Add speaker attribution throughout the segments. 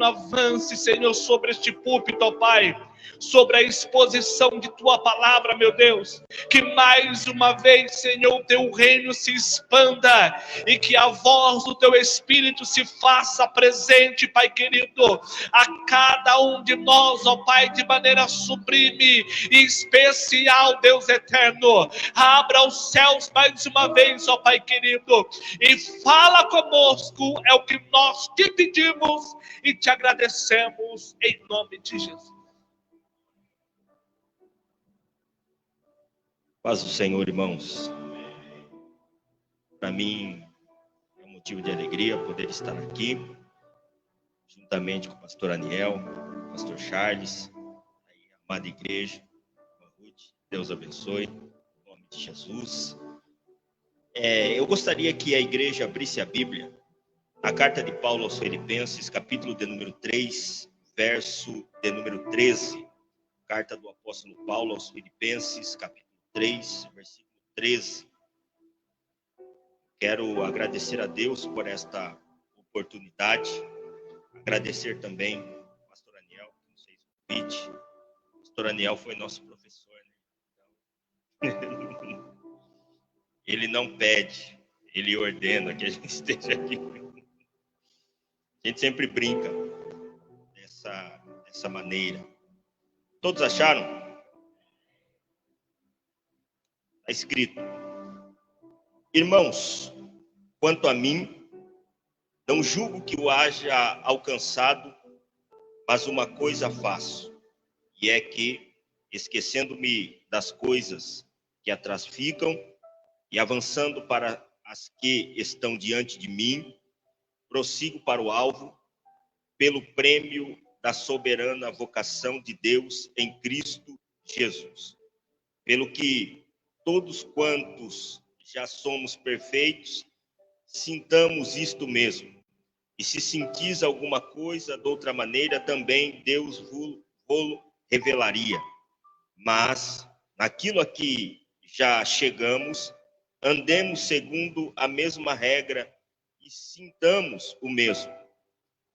Speaker 1: avance, Senhor, sobre este púlpito, ó Pai, sobre a exposição de Tua palavra, meu Deus, que mais uma vez, Senhor, o Teu reino se expanda, e que a voz do Teu Espírito se faça presente, Pai querido, a cada um de nós, ó Pai, de maneira sublime e especial, Deus eterno. Abra os céus mais uma vez, ó Pai querido, e fala conosco, é o que nós te pedimos e te agradecemos em nome de Jesus.
Speaker 2: Paz do Senhor, irmãos. Para mim é um motivo de alegria poder estar aqui, juntamente com o pastor Aniel, o pastor Charles, a amada igreja, Deus abençoe, em nome de Jesus. Eu gostaria que a igreja abrisse a Bíblia, a carta de Paulo aos Filipenses, capítulo de número 3, verso de número 13. Carta do apóstolo Paulo aos Filipenses, capítulo 3, versículo 13. Quero agradecer a Deus por esta oportunidade, agradecer também ao pastor Aniel, que nos fez o convite. O pastor Aniel foi nosso professor, né? Então, ele não pede, ele ordena que a gente esteja aqui. A gente sempre brinca dessa maneira. Todos acharam? Está escrito: irmãos, quanto a mim, não julgo que o haja alcançado, mas uma coisa faço, e é que, esquecendo-me das coisas que atrás ficam, e avançando para as que estão diante de mim, prossigo para o alvo, pelo prêmio da soberana vocação de Deus em Cristo Jesus. Pelo que todos quantos já somos perfeitos, sintamos isto mesmo. E se sentis alguma coisa de outra maneira, também Deus vos revelaria. Mas, naquilo a que já chegamos, andemos segundo a mesma regra e sintamos o mesmo.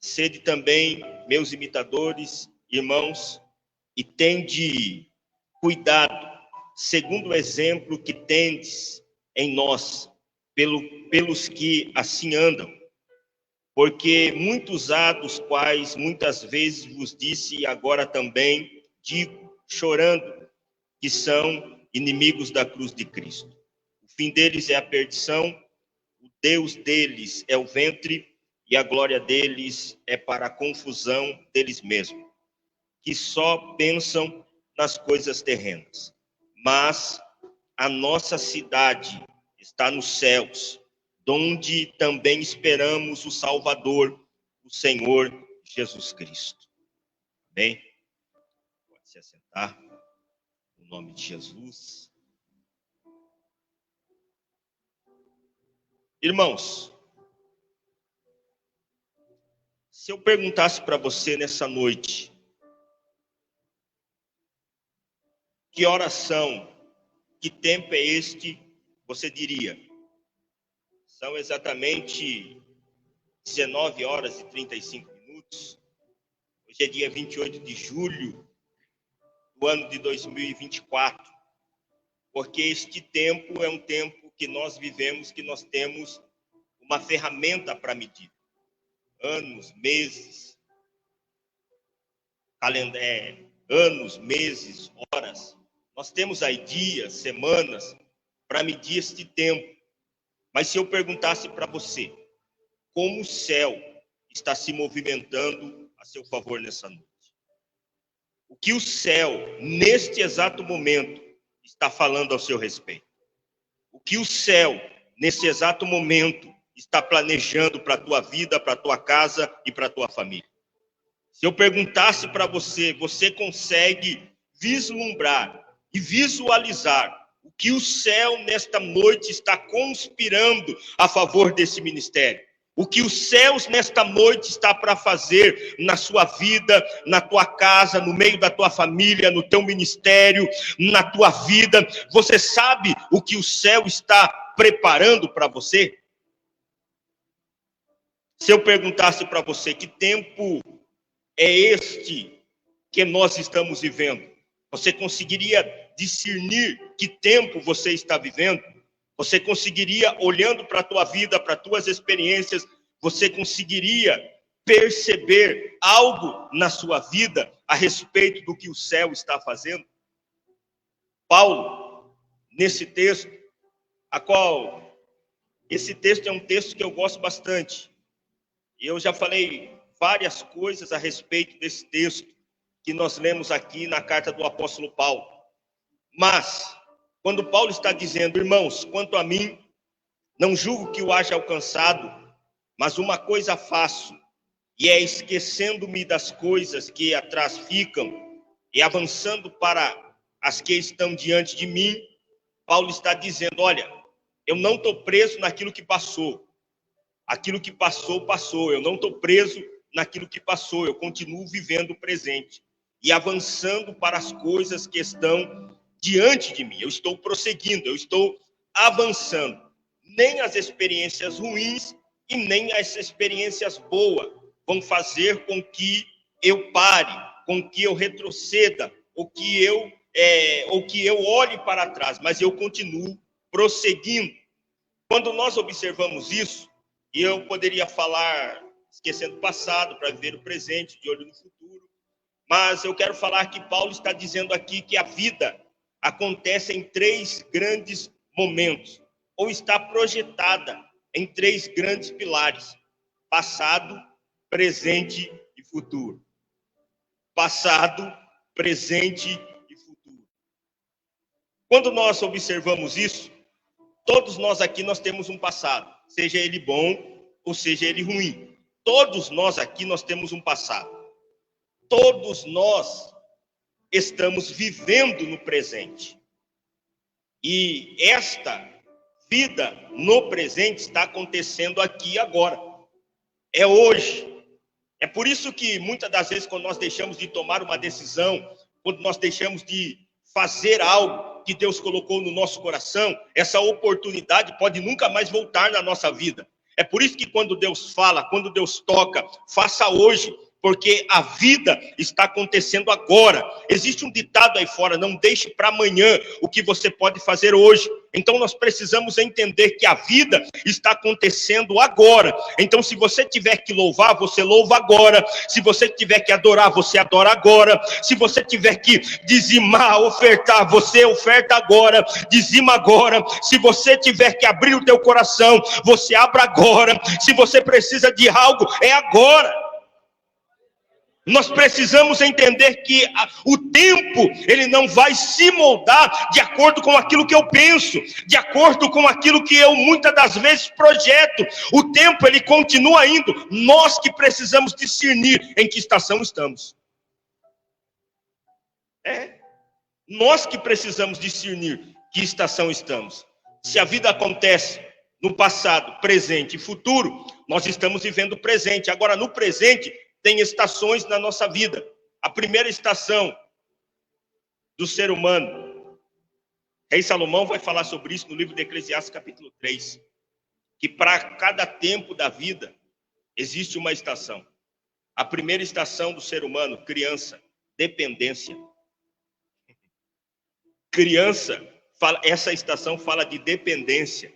Speaker 2: Sede também meus imitadores, irmãos, e tende cuidado, segundo o exemplo que tendes em nós, pelos que assim andam. Porque muitos há dos quais muitas vezes vos disse, e agora também digo, chorando, que são inimigos da cruz de Cristo. O fim deles é a perdição, o Deus deles é o ventre, e a glória deles é para a confusão deles mesmos, que só pensam nas coisas terrenas. Mas a nossa cidade está nos céus, donde também esperamos o Salvador, o Senhor Jesus Cristo. Amém? Pode se assentar, no nome de Jesus. Irmãos, se eu perguntasse para você nessa noite, que horas são, que tempo é este, você diria, são exatamente 19 horas e 35 minutos. Hoje é dia 28 de julho do ano de 2024, porque este tempo é um tempo que nós vivemos, que nós temos uma ferramenta para medir. Anos, meses, anos, meses, horas. Nós temos aí dias, semanas, para medir este tempo. Mas se eu perguntasse para você, como o céu está se movimentando a seu favor nessa noite? O que o céu, neste exato momento, está falando ao seu respeito? O que o céu, nesse exato momento, está planejando para a tua vida, para a tua casa e para a tua família? Se eu perguntasse para você, você consegue vislumbrar e visualizar o que o céu nesta noite está conspirando a favor desse ministério? O que os céus nesta noite está para fazer na sua vida, na tua casa, no meio da tua família, no teu ministério, na tua vida? Você sabe o que o céu está preparando para você? Se eu perguntasse para você que tempo é este que nós estamos vivendo? Você conseguiria discernir que tempo você está vivendo? Você conseguiria, olhando para a tua vida, para as tuas experiências, você conseguiria perceber algo na sua vida a respeito do que o céu está fazendo? Paulo, nesse texto, esse texto é um texto que eu gosto bastante. E eu já falei várias coisas a respeito desse texto que nós lemos aqui na carta do apóstolo Paulo. Mas, quando Paulo está dizendo, irmãos, quanto a mim, não julgo que o haja alcançado, mas uma coisa faço, e é esquecendo-me das coisas que atrás ficam, e avançando para as que estão diante de mim, Paulo está dizendo, olha, eu não estou preso naquilo que passou. Aquilo que passou, passou. Eu não estou preso naquilo que passou. Eu continuo vivendo o presente e avançando para as coisas que estão diante de mim. Eu estou prosseguindo, eu estou avançando. Nem as experiências ruins e nem as experiências boas vão fazer com que eu pare, com que eu retroceda, ou que eu olhe para trás, mas eu continuo prosseguindo. Quando nós observamos isso, e eu poderia falar esquecendo o passado para viver o presente, de olho no futuro, mas eu quero falar que Paulo está dizendo aqui que a vida acontece em 3 grandes momentos, ou está projetada em 3 grandes pilares: passado, presente e futuro. Passado, presente e futuro. Quando nós observamos isso, todos nós aqui nós temos um passado, seja ele bom ou seja ele ruim. Todos nós aqui nós temos um passado. Todos nós estamos vivendo no presente. E esta vida no presente está acontecendo aqui agora. É hoje. É por isso que muitas das vezes quando nós deixamos de tomar uma decisão, quando nós deixamos de fazer algo que Deus colocou no nosso coração, essa oportunidade pode nunca mais voltar na nossa vida. É por isso que quando Deus fala, quando Deus toca, faça hoje, porque a vida está acontecendo agora. Existe um ditado aí fora, não deixe para amanhã o que você pode fazer hoje. Então nós precisamos entender que a vida está acontecendo agora. Então se você tiver que louvar, você louva agora. Se você tiver que adorar, você adora agora. Se você tiver que dizimar, ofertar, você oferta agora, dizima agora. Se você tiver que abrir o teu coração, você abra agora. Se você precisa de algo, é agora. Nós precisamos entender que o tempo, ele não vai se moldar de acordo com aquilo que eu penso, de acordo com aquilo que eu muitas das vezes projeto. O tempo, ele continua indo. Nós que precisamos discernir em que estação estamos. Nós que precisamos discernir que estação estamos. Se a vida acontece no passado, presente e futuro, nós estamos vivendo o presente. Agora, no presente, tem estações na nossa vida. A primeira estação do ser humano, Rei Salomão vai falar sobre isso no livro de Eclesiastes, capítulo 3, que para cada tempo da vida existe uma estação. A primeira estação do ser humano, criança, dependência. Criança, essa estação fala de dependência.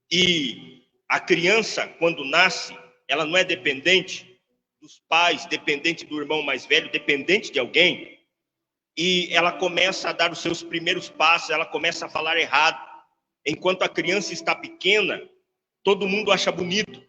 Speaker 2: E a criança, quando nasce, ela não é dependente dos pais, dependente do irmão mais velho, dependente de alguém, e ela começa a dar os seus primeiros passos, ela começa a falar errado. Enquanto a criança está pequena, todo mundo acha bonito.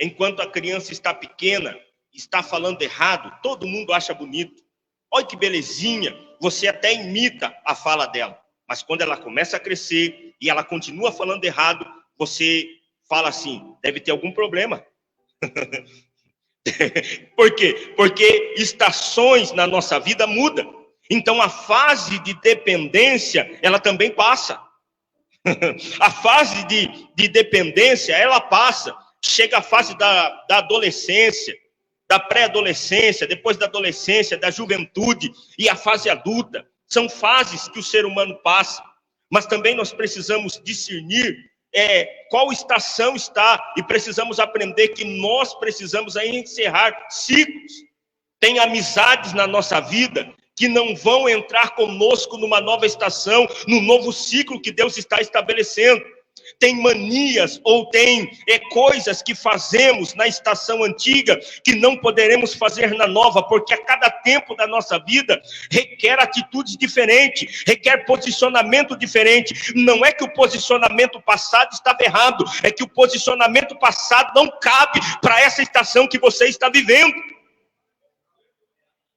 Speaker 2: Enquanto a criança está pequena, está falando errado, todo mundo acha bonito. Olha que belezinha, você até imita a fala dela. Mas quando ela começa a crescer e ela continua falando errado, você fala assim, deve ter algum problema. Por quê? Porque estações na nossa vida mudam. Então a fase de dependência, ela também passa. A fase de dependência, ela passa. Chega a fase da adolescência, da pré-adolescência, depois da adolescência, da juventude e a fase adulta. São fases que o ser humano passa. Mas também nós precisamos discernir qual estação está, e precisamos aprender que nós precisamos aí encerrar ciclos. Tem amizades na nossa vida que não vão entrar conosco numa nova estação, num novo ciclo que Deus está estabelecendo. Tem manias ou tem coisas que fazemos na estação antiga que não poderemos fazer na nova, porque a cada tempo da nossa vida requer atitudes diferentes, requer posicionamento diferente. Não é que o posicionamento passado estava errado, é que o posicionamento passado não cabe para essa estação que você está vivendo.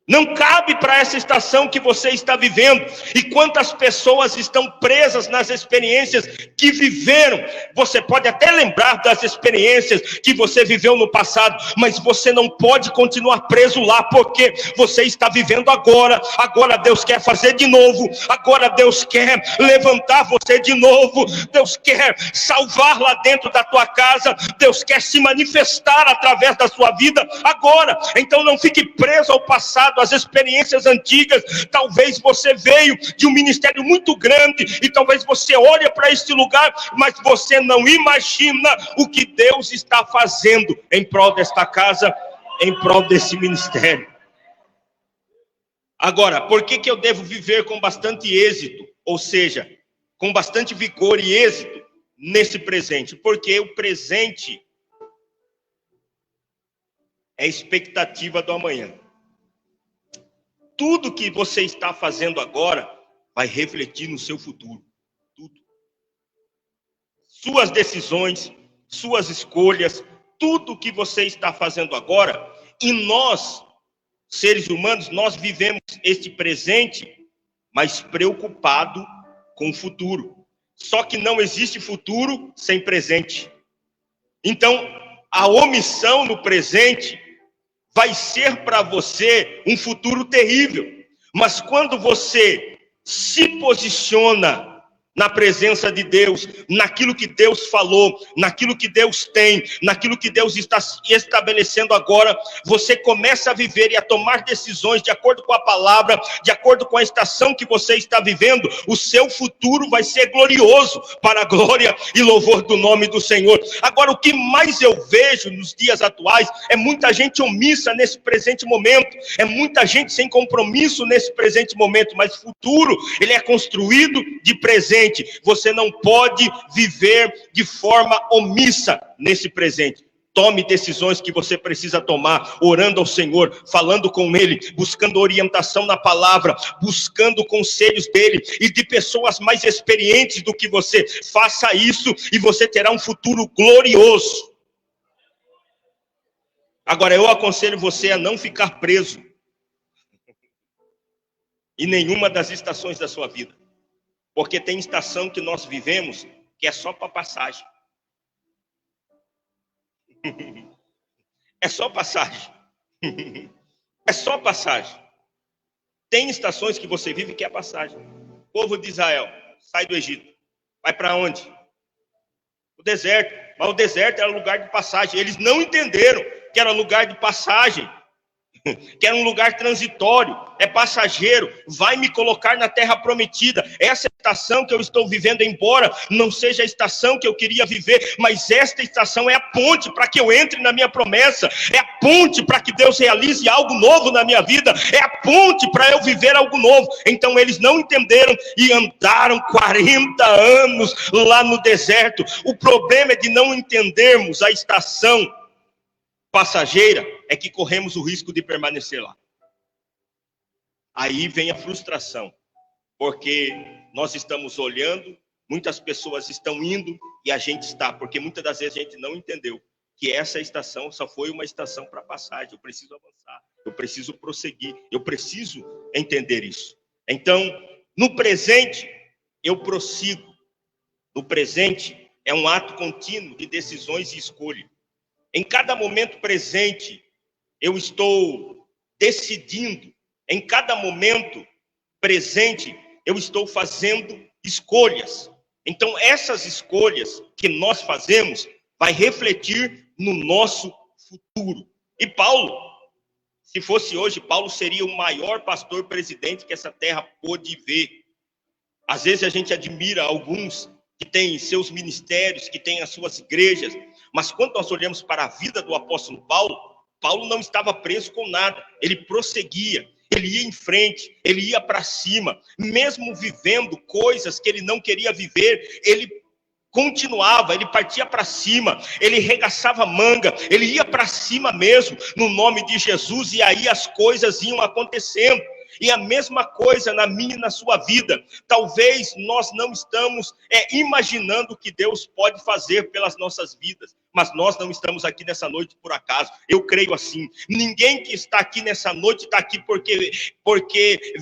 Speaker 2: Não cabe para essa estação que você está vivendo. E quantas pessoas estão presas nas experiências que viveram. Você pode até lembrar das experiências que você viveu no passado, mas você não pode continuar preso lá, porque você está vivendo agora. Agora Deus quer fazer de novo. Agora Deus quer levantar você de novo. Deus quer salvar lá dentro da tua casa. Deus quer se manifestar através da sua vida agora. Então não fique preso ao passado, as experiências antigas. Talvez você veio de um ministério muito grande e talvez você olhe para este lugar, mas você não imagina o que Deus está fazendo em prol desta casa, em prol desse ministério. Agora, por que eu devo viver com bastante êxito, ou seja, com bastante vigor e êxito nesse presente? Porque o presente é a expectativa do amanhã. Tudo que você está fazendo agora vai refletir no seu futuro. Tudo. Suas decisões, suas escolhas, tudo que você está fazendo agora. E nós, seres humanos, nós vivemos este presente, mas preocupado com o futuro. Só que não existe futuro sem presente. Então, a omissão no presente vai ser para você um futuro terrível. Mas quando você se posiciona na presença de Deus, naquilo que Deus falou, naquilo que Deus tem, naquilo que Deus está estabelecendo agora, você começa a viver e a tomar decisões de acordo com a palavra, de acordo com a estação que você está vivendo. O seu futuro vai ser glorioso, para a glória e louvor do nome do Senhor. Agora, o que mais eu vejo nos dias atuais é muita gente omissa nesse presente momento, é muita gente sem compromisso nesse presente momento, mas o futuro, ele é construído de presente. Você não pode viver de forma omissa nesse presente. Tome decisões que você precisa tomar, orando ao Senhor, falando com Ele, buscando orientação na palavra, buscando conselhos dEle e de pessoas mais experientes do que você. Faça isso e você terá um futuro glorioso. Agora, eu aconselho você a não ficar preso em nenhuma das estações da sua vida. Porque tem estação que nós vivemos que é só para passagem. É só passagem. É só passagem. Tem estações que você vive que é passagem. O povo de Israel sai do Egito. Vai para onde? O deserto. Mas o deserto era lugar de passagem. Eles não entenderam que era lugar de passagem. Que era um lugar transitório, é passageiro, vai me colocar na terra prometida. Essa estação que eu estou vivendo, embora não seja a estação que eu queria viver, mas esta estação é a ponte para que eu entre na minha promessa, é a ponte para que Deus realize algo novo na minha vida, é a ponte para eu viver algo novo. Então eles não entenderam e andaram 40 anos lá no deserto. O problema é de não entendermos a estação passageira, é que corremos o risco de permanecer lá. Aí vem a frustração, porque nós estamos olhando, muitas pessoas estão indo e a gente está, porque muitas das vezes a gente não entendeu que essa estação só foi uma estação para passagem. Eu preciso avançar, eu preciso prosseguir, eu preciso entender isso. Então, no presente, eu prossigo. No presente, é um ato contínuo de decisões e escolha. Em cada momento presente, eu estou decidindo. Em cada momento presente, eu estou fazendo escolhas. Então, essas escolhas que nós fazemos vai refletir no nosso futuro. E Paulo, se fosse hoje, Paulo seria o maior pastor presidente que essa terra pôde ver. Às vezes a gente admira alguns que têm seus ministérios, que têm as suas igrejas, mas quando nós olhamos para a vida do apóstolo Paulo, Paulo não estava preso com nada, ele prosseguia, ele ia em frente, ele ia para cima, mesmo vivendo coisas que ele não queria viver, ele continuava, ele partia para cima, ele regaçava manga, ele ia para cima mesmo, no nome de Jesus, e aí as coisas iam acontecendo. E a mesma coisa na minha e na sua vida. Talvez nós não estamos imaginando o que Deus pode fazer pelas nossas vidas, mas nós não estamos aqui nessa noite por acaso. Eu creio assim. Ninguém que está aqui nessa noite está aqui porque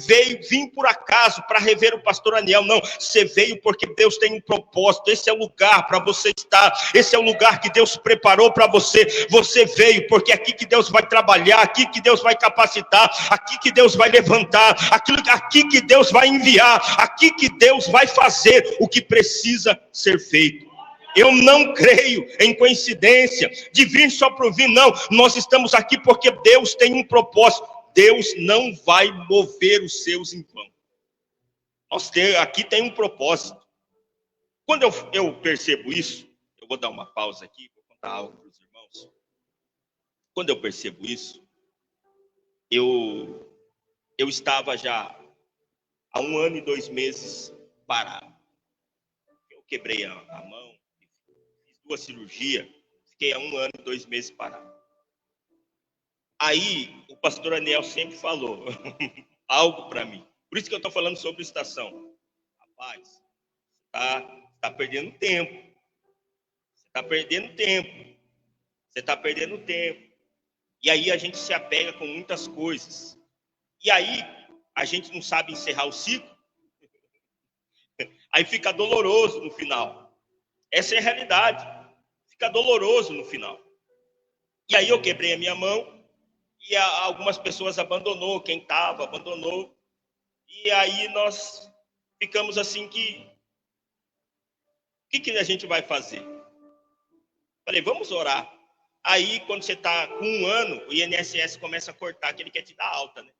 Speaker 2: vim por acaso para rever o pastor Aniel. Não, você veio porque Deus tem um propósito. Esse é o lugar para você estar. Esse é o lugar que Deus preparou para você. Você veio porque é aqui que Deus vai trabalhar, aqui que Deus vai capacitar, aqui que Deus vai levantar, aqui que Deus vai enviar, aqui que Deus vai fazer o que precisa ser feito. Eu não creio em coincidência de vir só para ouvir, não. Nós estamos aqui porque Deus tem um propósito. Deus não vai mover os seus em vão. Aqui tem um propósito. Quando eu percebo isso, eu vou dar uma pausa aqui, vou contar algo para os irmãos. Quando eu percebo isso, eu estava já há 1 ano e 2 meses parado. Eu quebrei a mão, fiz 2 cirurgias, fiquei há 1 ano e 2 meses parado. Aí o pastor Aniel sempre falou algo para mim. Por isso que eu estou falando sobre estação. Rapaz, tá perdendo tempo. Você está perdendo tempo. Você está perdendo tempo. E aí a gente se apega com muitas coisas. E aí a gente não sabe encerrar o ciclo. Aí fica doloroso no final. Essa é a realidade. Fica doloroso no final. E aí eu quebrei a minha mão. E algumas pessoas abandonou. Quem estava, abandonou. E aí nós ficamos assim que... O que a gente vai fazer? Falei, vamos orar. Aí quando você está com 1 ano, o INSS começa a cortar que ele quer te dar alta, né?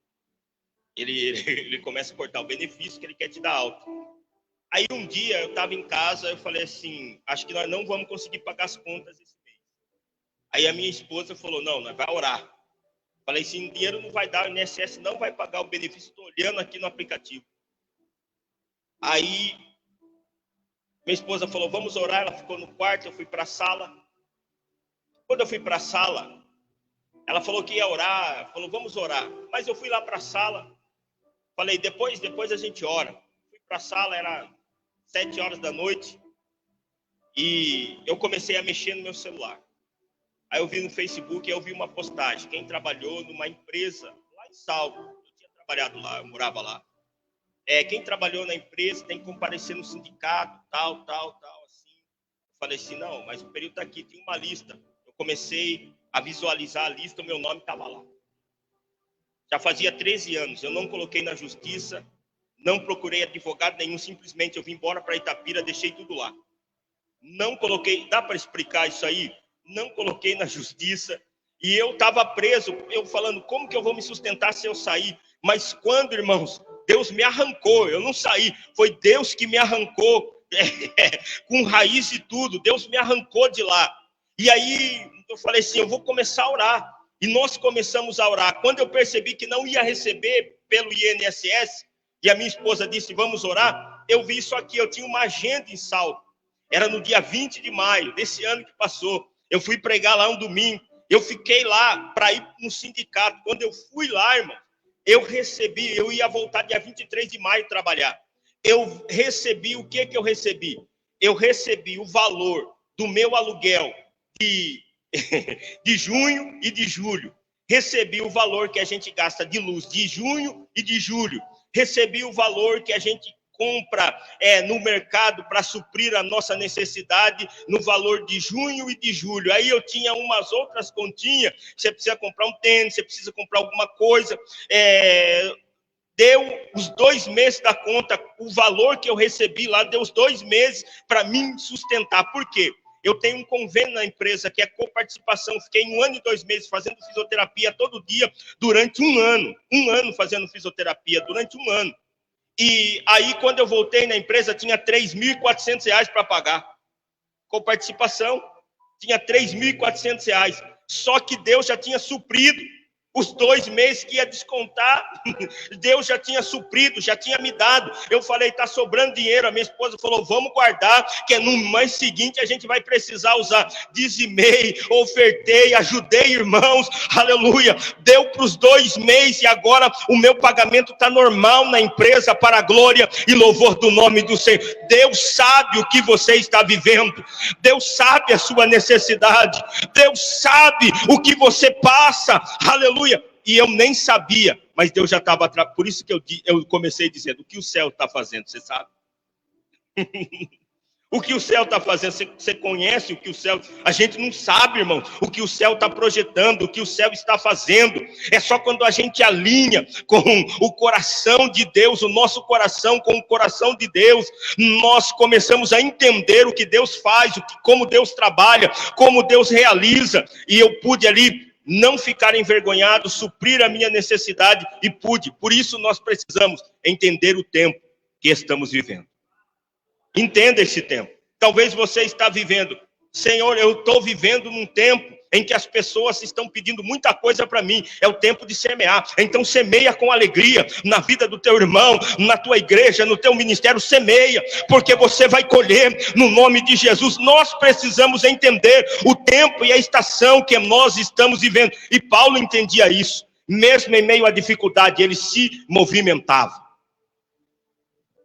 Speaker 2: Ele começa a cortar o benefício que ele quer te dar alta. Aí um dia eu estava em casa, eu falei assim, acho que nós não vamos conseguir pagar as contas esse mês. Aí a minha esposa falou, não, nós vamos orar. Falei, esse dinheiro não vai dar, o INSS não vai pagar o benefício, estou olhando aqui no aplicativo. Aí minha esposa falou, vamos orar, ela ficou no quarto, eu fui para a sala. Quando eu fui para a sala, ela falou que ia orar, falou, vamos orar. Mas eu fui lá para a sala, falei, depois a gente ora. Fui para a sala, era 7 horas da noite, e eu comecei a mexer no meu celular. Aí eu vi no Facebook, eu vi uma postagem, quem trabalhou numa empresa lá em Salvo, eu tinha trabalhado lá, eu morava lá. Quem trabalhou na empresa tem que comparecer no sindicato, tal, assim. Eu falei assim, não, mas o período está aqui, tem uma lista. Eu comecei a visualizar a lista, o meu nome estava lá. Já fazia 13 anos, eu não coloquei na justiça, não procurei advogado nenhum, simplesmente eu vim embora para Itapira, deixei tudo lá. Não coloquei, dá para explicar isso aí? Não coloquei na justiça, e eu estava preso, eu falando, como que eu vou me sustentar se eu sair? Mas quando, irmãos, Deus me arrancou, eu não saí, foi Deus que me arrancou, com raiz e tudo, Deus me arrancou de lá. E aí eu falei assim, eu vou começar a orar. E nós começamos a orar. Quando eu percebi que não ia receber pelo INSS, e a minha esposa disse, vamos orar, eu vi isso aqui, eu tinha uma agenda em Salto. Era no dia 20 de maio desse ano que passou. Eu fui pregar lá um domingo. Eu fiquei lá para ir no sindicato. Quando eu fui lá, irmão, eu ia voltar dia 23 de maio trabalhar. Eu recebi, o que eu recebi? Eu recebi o valor do meu aluguel de junho e de julho. Recebi o valor que a gente gasta de luz de junho e de julho. Recebi o valor que a gente compra no mercado para suprir a nossa necessidade no valor de junho e de julho. Aí eu tinha umas outras continhas, você precisa comprar um tênis, você precisa comprar alguma coisa, deu os 2 meses da conta, o valor que eu recebi lá, deu os 2 meses para mim sustentar. Por quê? Eu tenho um convênio na empresa que é coparticipação, fiquei 1 ano e 2 meses fazendo fisioterapia todo dia durante 1 ano. 1 ano fazendo fisioterapia durante 1 ano. E aí, quando eu voltei na empresa, tinha R$ 3.400 para pagar. Com participação, tinha R$ 3.400. Só que Deus já tinha suprido. Os 2 meses que ia descontar, Deus já tinha suprido, já tinha me dado. Eu falei, está sobrando dinheiro. A minha esposa falou, vamos guardar, que no mês seguinte a gente vai precisar usar. Dizimei, ofertei, ajudei irmãos, aleluia. Deu para os 2 meses e agora o meu pagamento está normal na empresa, para a glória e louvor do nome do Senhor. Deus sabe o que você está vivendo. Deus sabe a sua necessidade. Deus sabe o que você passa, aleluia. E eu nem sabia, mas Deus já estava atrás. Por isso que eu comecei dizendo, o que o céu está fazendo, você sabe? O que o céu está fazendo, você conhece o que o céu... A gente não sabe, irmão, o que o céu está projetando, o que o céu está fazendo. É só quando a gente alinha com o coração de Deus, o nosso coração com o coração de Deus, nós começamos a entender o que Deus faz, como Deus trabalha, como Deus realiza. E eu pude ali não ficar envergonhado, suprir a minha necessidade e pude. Por isso nós precisamos entender o tempo que estamos vivendo. Entenda esse tempo. Talvez você está vivendo, Senhor, eu estou vivendo num tempo em que as pessoas estão pedindo muita coisa para mim. É o tempo de semear. Então semeia com alegria na vida do teu irmão, na tua igreja, no teu ministério. Semeia, porque você vai colher no nome de Jesus. Nós precisamos entender o tempo e a estação que nós estamos vivendo. E Paulo entendia isso. Mesmo em meio à dificuldade, ele se movimentava.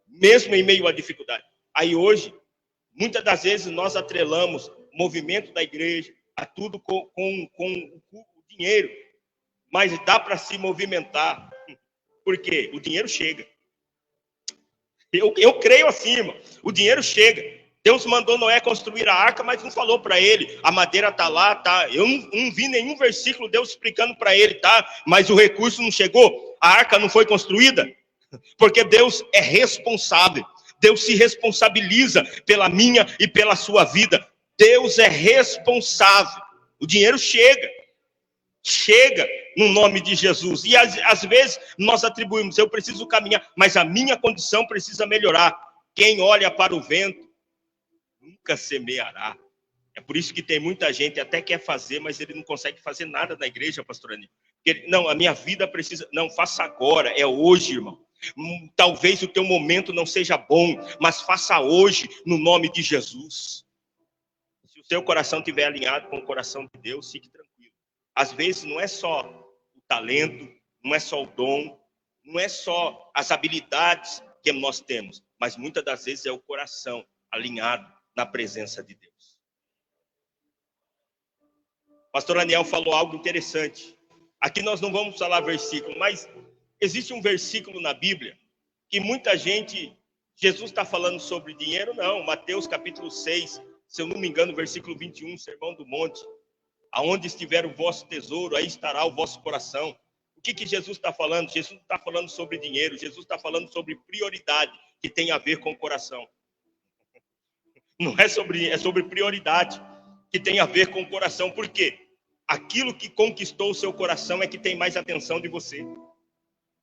Speaker 2: Mesmo em meio à dificuldade. Aí hoje, muitas das vezes nós atrelamos o movimento da igreja a tudo com o dinheiro, mas dá para se movimentar, porque o dinheiro chega. Eu creio assim, irmão, o dinheiro chega. Deus mandou Noé construir a arca, mas não falou para ele, a madeira está lá, tá? Eu não vi nenhum versículo Deus explicando para ele, tá? Mas o recurso não chegou, a arca não foi construída, porque Deus é responsável. Deus se responsabiliza pela minha e pela sua vida. Deus é responsável. O dinheiro chega no nome de Jesus. E às vezes nós atribuímos, eu preciso caminhar, mas a minha condição precisa melhorar. Quem olha para o vento nunca semeará. É por isso que tem muita gente até quer fazer, mas ele não consegue fazer nada na igreja, pastor Aníbal. Não, a minha vida precisa... Não, faça agora, é hoje, irmão. Talvez o teu momento não seja bom, mas faça hoje no nome de Jesus. Se o seu coração estiver alinhado com o coração de Deus, fique tranquilo. Às vezes não é só o talento, não é só o dom, não é só as habilidades que nós temos, mas muitas das vezes é o coração alinhado na presença de Deus. Pastor Aniel falou algo interessante. Aqui nós não vamos falar versículo, mas existe um versículo na Bíblia que muita gente... Jesus está falando sobre dinheiro? Não. Mateus capítulo 6, se eu não me engano, versículo 21, Sermão do Monte. Aonde estiver o vosso tesouro, aí estará o vosso coração. O que Jesus está falando? Jesus não está falando sobre dinheiro. Jesus está falando sobre prioridade, que tem a ver com o coração. Não é sobre prioridade, que tem a ver com o coração. Por quê? Aquilo que conquistou o seu coração é que tem mais atenção de você.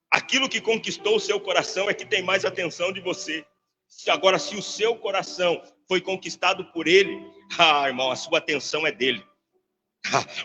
Speaker 2: Aquilo que conquistou o seu coração é que tem mais atenção de você. Agora, se o seu coração foi conquistado por ele, irmão, a sua atenção é dele.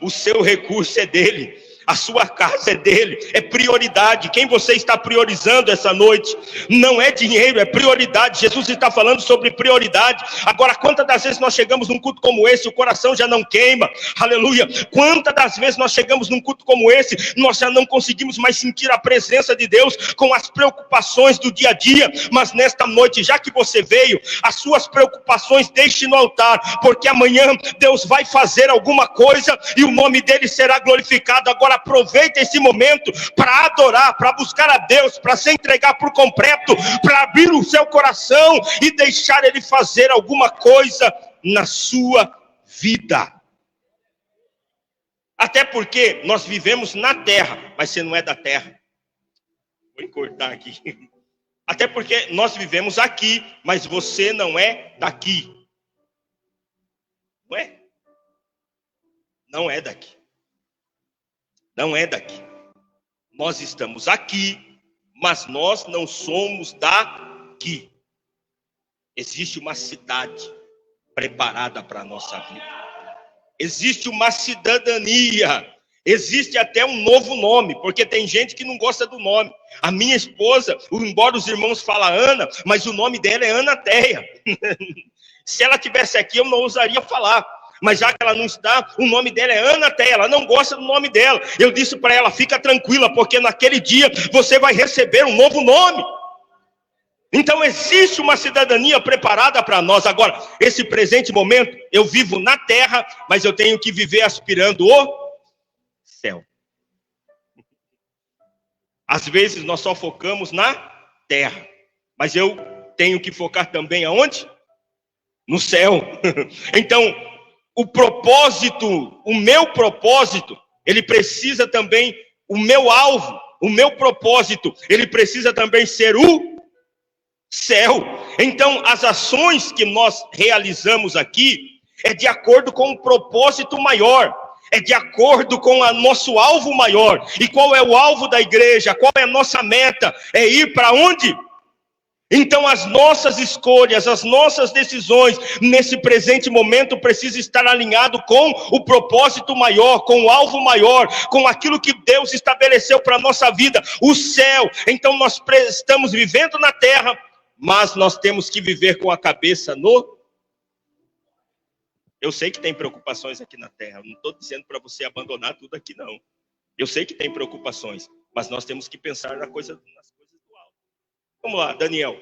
Speaker 2: O seu recurso é dele. A sua casa é dele, é prioridade. Quem você está priorizando essa noite? Não é dinheiro, é prioridade. Jesus está falando sobre prioridade. Agora, quantas das vezes nós chegamos num culto como esse, o coração já não queima? Aleluia. Quantas das vezes nós chegamos num culto como esse, nós já não conseguimos mais sentir a presença de Deus com as preocupações do dia a dia? Mas nesta noite, já que você veio, as suas preocupações deixe no altar, porque amanhã Deus vai fazer alguma coisa e o nome dele será glorificado. Agora aproveita esse momento para adorar, para buscar a Deus, para se entregar por completo, para abrir o seu coração e deixar ele fazer alguma coisa na sua vida. Até porque nós vivemos na terra, mas você não é da terra. Vou cortar aqui. Até porque nós vivemos aqui, mas você não é daqui. Não é? Não é daqui. Não é daqui. Nós estamos aqui, mas nós não somos daqui. Existe uma cidade preparada para a nossa vida. existe uma cidadania, existe até um novo nome, porque tem gente que não gosta do nome. A minha esposa, embora os irmãos falem Ana, mas o nome dela é Anatéia. Se ela estivesse aqui, eu não ousaria falar. Mas já que ela não está, o nome dela é Anatéia. Ela não gosta do nome dela. Eu disse para ela, fica tranquila, porque naquele dia você vai receber um novo nome. Então existe uma cidadania preparada para nós. Agora, esse presente momento, eu vivo na terra, mas eu tenho que viver aspirando o céu. Às vezes nós só focamos na terra, mas eu tenho que focar também aonde? No céu. Então, o propósito, o meu propósito, ele precisa também, o meu alvo, o meu propósito, ele precisa também ser o céu. Então, as ações que nós realizamos aqui é de acordo com um propósito maior, é de acordo com o nosso alvo maior. E qual é o alvo da igreja? Qual é a nossa meta? É ir para onde? Então as nossas escolhas, as nossas decisões nesse presente momento precisam estar alinhado com o propósito maior, com o alvo maior, com aquilo que Deus estabeleceu para a nossa vida, o céu. Então nós estamos vivendo na terra, mas nós temos que viver com a cabeça no... Eu sei que tem preocupações aqui na terra, eu não estou dizendo para você abandonar tudo aqui não. Eu sei que tem preocupações, mas nós temos que pensar nas coisas do alto. Vamos lá, Daniel.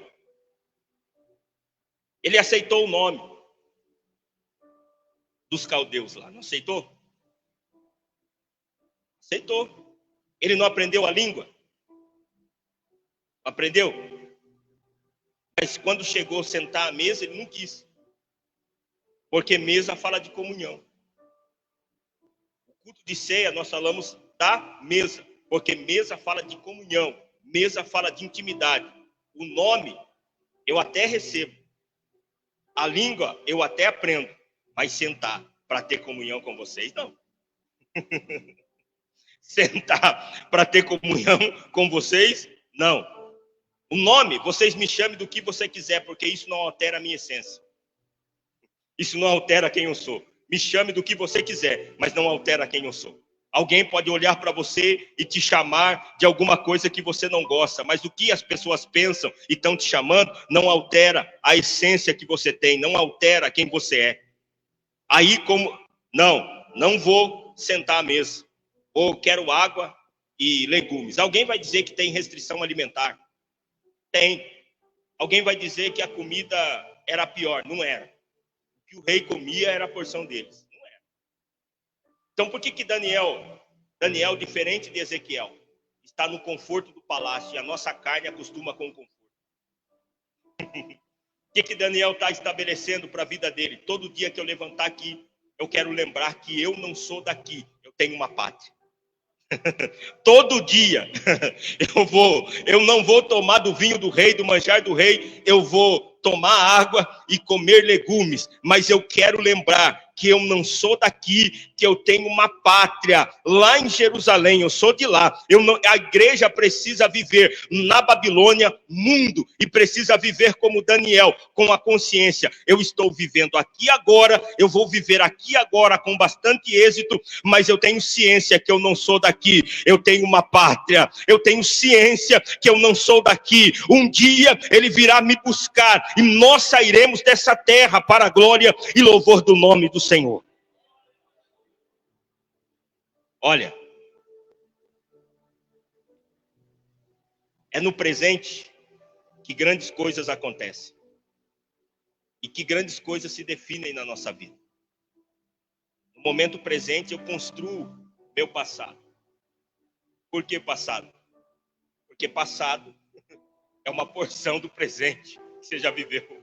Speaker 2: Ele aceitou o nome dos caldeus lá, não aceitou? Aceitou. Ele não aprendeu a língua? Aprendeu? Mas quando chegou a sentar à mesa, ele não quis. Porque mesa fala de comunhão. O culto de ceia, nós falamos da mesa, porque mesa fala de comunhão, mesa fala de intimidade. O nome, eu até recebo. A língua, eu até aprendo. Mas sentar para ter comunhão com vocês, não. Sentar para ter comunhão com vocês, não. O nome, vocês me chamem do que você quiser, porque isso não altera a minha essência. Isso não altera quem eu sou. Me chame do que você quiser, mas não altera quem eu sou. Alguém pode olhar para você e te chamar de alguma coisa que você não gosta, mas o que as pessoas pensam e estão te chamando não altera a essência que você tem, não altera quem você é. Aí como, não vou sentar à mesa, ou quero água e legumes. Alguém vai dizer que tem restrição alimentar? Tem. Alguém vai dizer que a comida era pior? Não era. O que o rei comia era a porção deles. Não era. Então, por que Daniel, diferente de Ezequiel, está no conforto do palácio e a nossa carne acostuma com o conforto? O que Daniel está estabelecendo para a vida dele? Todo dia que eu levantar aqui, eu quero lembrar que eu não sou daqui, eu tenho uma pátria. Todo dia eu não vou tomar do vinho do rei, do manjar do rei, eu vou tomar água e comer legumes, mas eu quero lembrar que eu não sou daqui, que eu tenho uma pátria lá em Jerusalém, eu sou de lá. A igreja precisa viver na Babilônia, mundo, e precisa viver como Daniel, com a consciência. Eu estou vivendo aqui agora, eu vou viver aqui agora com bastante êxito, mas eu tenho ciência que eu não sou daqui, eu tenho uma pátria, eu tenho ciência que eu não sou daqui. Um dia ele virá me buscar e nós sairemos dessa terra para a glória e louvor do nome do Senhor. Olha, é no presente que grandes coisas acontecem e que grandes coisas se definem na nossa vida. No momento presente eu construo meu passado. Por que passado? Porque passado é uma porção do presente que você já viveu.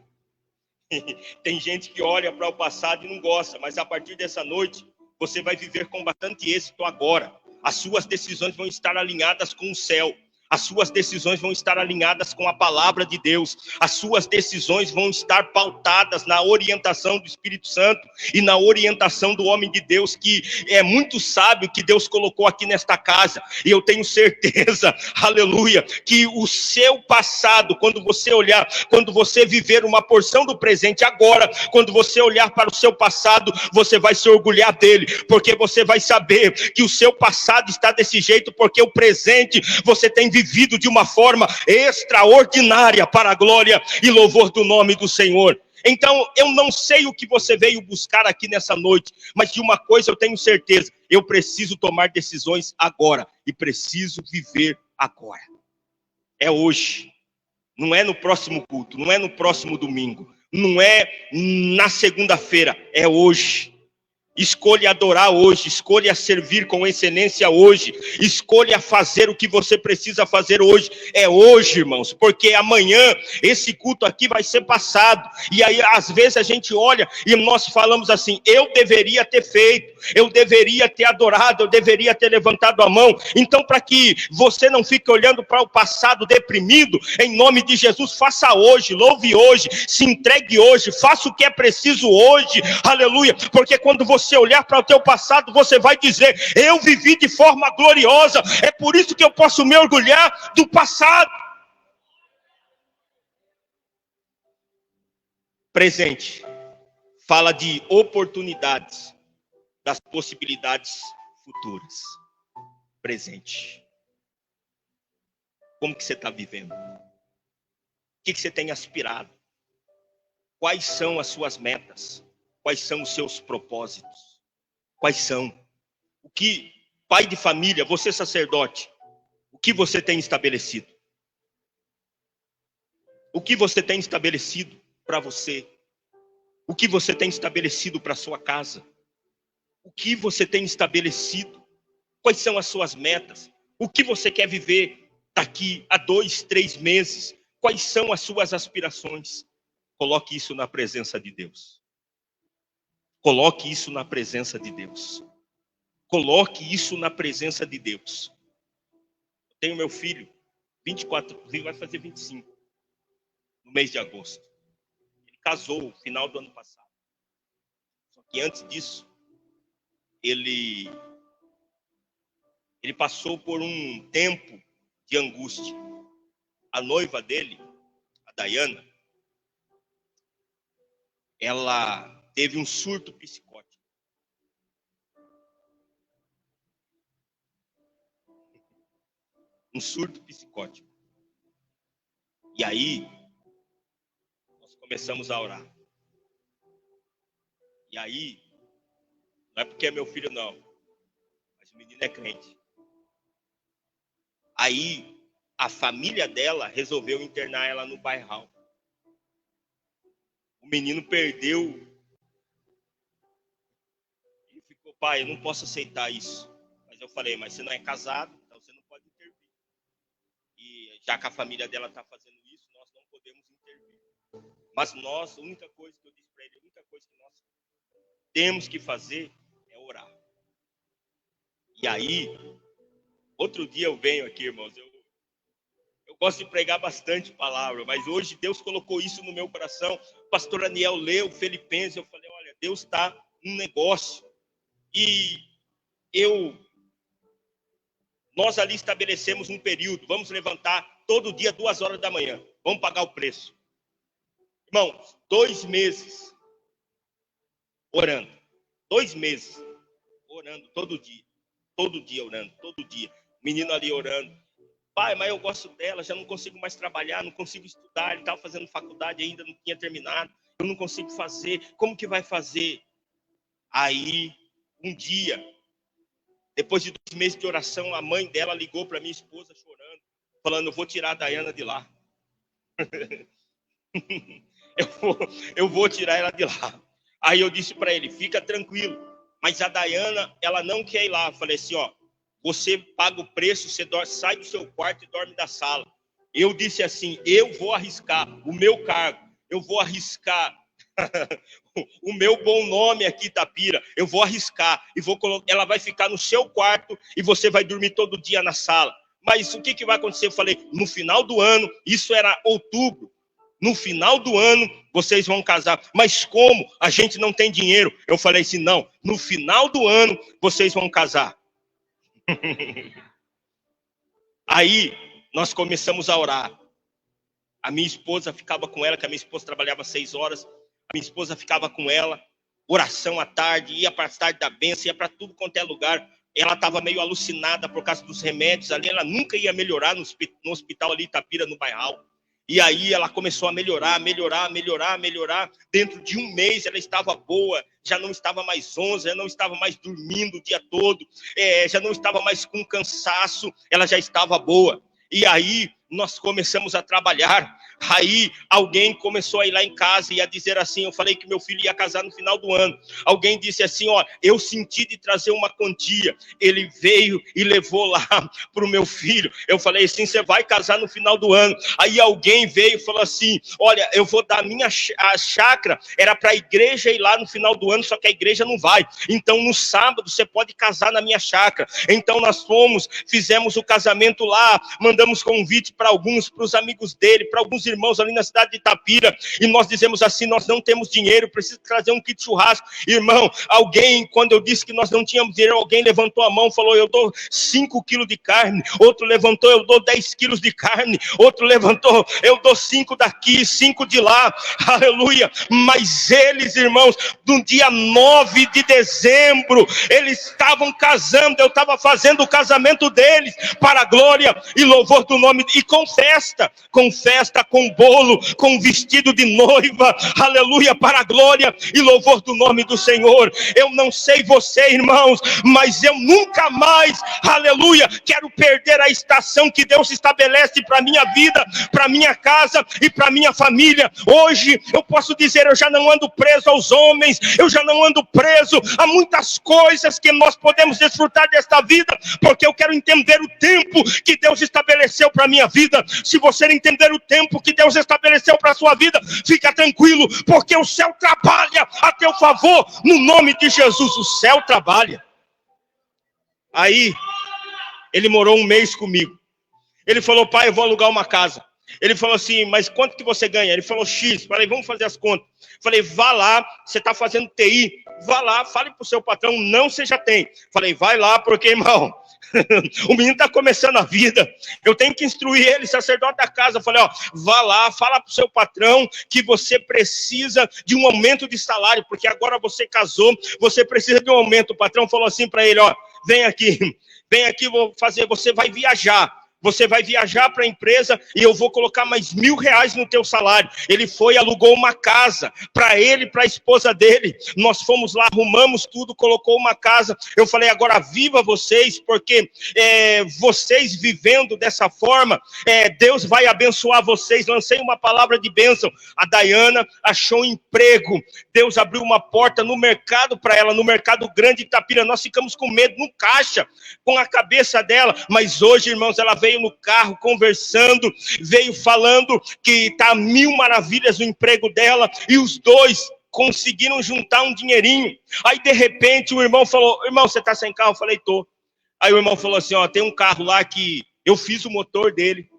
Speaker 2: Tem gente que olha para o passado e não gosta, mas a partir dessa noite, você vai viver com bastante êxito agora. As suas decisões vão estar alinhadas com o céu. As suas decisões vão estar alinhadas com a palavra de Deus. As suas decisões vão estar pautadas na orientação do Espírito Santo e na orientação do homem de Deus, que é muito sábio, que Deus colocou aqui nesta casa. E eu tenho certeza, aleluia, que o seu passado, quando você olhar, quando você viver uma porção do presente agora, quando você olhar para o seu passado, você vai se orgulhar dele, porque você vai saber que o seu passado está desse jeito, porque o presente você tem vivido de uma forma extraordinária para a glória e louvor do nome do Senhor. Então, eu não sei o que você veio buscar aqui nessa noite, mas de uma coisa eu tenho certeza: eu preciso tomar decisões agora e preciso viver agora. É hoje, não é no próximo culto, não é no próximo domingo, não é na segunda-feira, é hoje. Escolha adorar hoje, escolha servir com excelência hoje, escolha fazer o que você precisa fazer hoje. É hoje, irmãos, porque amanhã esse culto aqui vai ser passado. E aí às vezes a gente olha e nós falamos assim: eu deveria ter feito, eu deveria ter adorado, eu deveria ter levantado a mão. Então, para que você não fique olhando para o passado deprimido, em nome de Jesus, faça hoje, louve hoje, se entregue hoje, faça o que é preciso hoje, aleluia, porque quando você olhar para o teu passado, você vai dizer: eu vivi de forma gloriosa, é por isso que eu posso me orgulhar do passado. Presente fala de oportunidades, das possibilidades futuras. Presente. Como que você está vivendo? O que você tem aspirado? Quais são as suas metas? Quais são os seus propósitos? Quais são? O que, pai de família, você sacerdote, o que você tem estabelecido? O que você tem estabelecido para você? O que você tem estabelecido para a sua casa? O que você tem estabelecido? Quais são as suas metas? O que você quer viver daqui a 2, 3 meses? Quais são as suas aspirações? Coloque isso na presença de Deus. Coloque isso na presença de Deus. Coloque isso na presença de Deus. Eu tenho meu filho, 24, vai fazer 25, no mês de agosto. Ele casou no final do ano passado. Só que antes disso, ele passou por um tempo de angústia. A noiva dele, a Dayana, ela teve um surto psicótico. Um surto psicótico. E aí, nós começamos a orar. E aí, não é porque é meu filho não, mas o menino é crente. Aí, a família dela resolveu internar ela no bairral. O menino perdeu. E ficou: pai, eu não posso aceitar isso. Mas eu falei: mas você não é casado, então você não pode intervir. E já que a família dela está fazendo isso, nós não podemos intervir. Mas nós, a única coisa que eu disse para ele, a única coisa que nós temos que fazer é orar. E aí, outro dia eu venho aqui, irmãos, eu gosto de pregar bastante palavra, mas hoje Deus colocou isso no meu coração. O pastor Aniel leu Filipenses, eu falei: olha, Deus está num negócio. E nós ali estabelecemos um período, vamos levantar todo dia 2 horas da manhã, vamos pagar o preço. Irmãos, 2 meses orando, 2 meses orando todo dia orando, todo dia. Menino ali orando: pai, mas eu gosto dela, já não consigo mais trabalhar, não consigo estudar, ele estava fazendo faculdade ainda, não tinha terminado, eu não consigo fazer, como que vai fazer? Aí, um dia, depois de 2 meses de oração, a mãe dela ligou para minha esposa chorando, falando: eu vou tirar a Dayana de lá. eu vou tirar ela de lá. Aí eu disse para ele: fica tranquilo, mas a Dayana, ela não quer ir lá. Eu falei assim: ó, você paga o preço, você sai do seu quarto e dorme da sala. Eu disse assim: eu vou arriscar o meu cargo, eu vou arriscar o meu bom nome aqui, Itapira, eu vou arriscar e vou colocar, ela vai ficar no seu quarto e você vai dormir todo dia na sala. mas o que vai acontecer? Eu falei, no final do ano, isso era outubro, no final do ano vocês vão casar. Mas como? A gente não tem dinheiro. Eu falei assim, não, no final do ano vocês vão casar. Aí nós começamos a orar. A minha esposa ficava com ela, que a minha esposa trabalhava 6 horas. A minha esposa ficava com ela, oração à tarde, ia para a tarde da bênção, ia para tudo quanto é lugar. Ela estava meio alucinada por causa dos remédios ali, ela nunca ia melhorar no hospital ali, Itapira, no Bairral. E aí ela começou a melhorar. Dentro de um mês ela estava boa, já não estava mais zonza, já não estava mais dormindo o dia todo, já não estava mais com cansaço, ela já estava boa. E aí nós começamos a trabalhar. Aí alguém começou a ir lá em casa e a dizer assim, eu falei que meu filho ia casar no final do ano. Alguém disse assim, ó, eu senti de trazer uma quantia. Ele veio e levou lá para o meu filho. Eu falei assim, você vai casar no final do ano. Aí alguém veio e falou assim, olha, eu vou dar a chácara, era para a igreja ir lá no final do ano, só que a igreja não vai. Então no sábado você pode casar na minha chácara. Então nós fizemos o casamento lá, mandamos convite para alguns, para os amigos dele, para alguns irmãos ali na cidade de Itapira, e nós dizemos assim, nós não temos dinheiro, preciso trazer um kit churrasco. Irmão, alguém, quando eu disse que nós não tínhamos dinheiro, alguém levantou a mão, falou, eu dou 5 quilos de carne. Outro levantou, eu dou 10 quilos de carne. Outro levantou, eu dou 5 daqui, 5 de lá, aleluia. Mas eles, irmãos, no dia 9 de dezembro, eles estavam casando, eu estava fazendo o casamento deles, para a glória e louvor do nome, e com festa, com bolo, com vestido de noiva, aleluia, para a glória e louvor do nome do Senhor. Eu não sei você, irmãos, mas eu nunca mais, aleluia, quero perder a estação que Deus estabelece para a minha vida, para a minha casa e para a minha família. Hoje eu posso dizer, eu já não ando preso aos homens, eu já não ando preso a muitas coisas que nós podemos desfrutar desta vida, porque eu quero entender o tempo que Deus estabeleceu para a minha vida. Se você entender o tempo que Deus estabeleceu para a sua vida, fica tranquilo, porque o céu trabalha a teu favor, no nome de Jesus. O céu trabalha. Aí ele morou um mês comigo. Ele falou, pai, eu vou alugar uma casa. Ele falou assim, mas quanto que você ganha? Ele falou, X. Falei, vamos fazer as contas. Falei, vá lá, você está fazendo TI, vá lá, fale para o seu patrão, não, você já tem. Falei, vai lá, porque, irmão, o menino está começando a vida, eu tenho que instruir ele, sacerdote da casa. Falei, ó, vá lá, fala para o seu patrão que você precisa de um aumento de salário, porque agora você casou, você precisa de um aumento. O patrão falou assim para ele, ó, vem aqui, vou fazer, você vai viajar. Você vai viajar para a empresa e eu vou colocar mais R$1.000 no teu salário. Ele foi e alugou uma casa para ele e para a esposa dele. Nós fomos lá, arrumamos tudo, colocou uma casa. Eu falei, agora viva vocês, porque vocês vivendo dessa forma, Deus vai abençoar vocês. Lancei uma palavra de bênção. A Dayana achou emprego. Deus abriu uma porta no mercado para ela, no mercado grande de Itapira. Nós ficamos com medo no caixa, com a cabeça dela. Mas hoje, irmãos, ela veio no carro conversando, veio falando que está 1000 maravilhas no emprego dela, e os dois conseguiram juntar um dinheirinho. Aí de repente o irmão falou, irmão, você está sem carro? Eu falei, tô. Aí o irmão falou assim, ó, tem um carro lá que eu fiz o motor dele,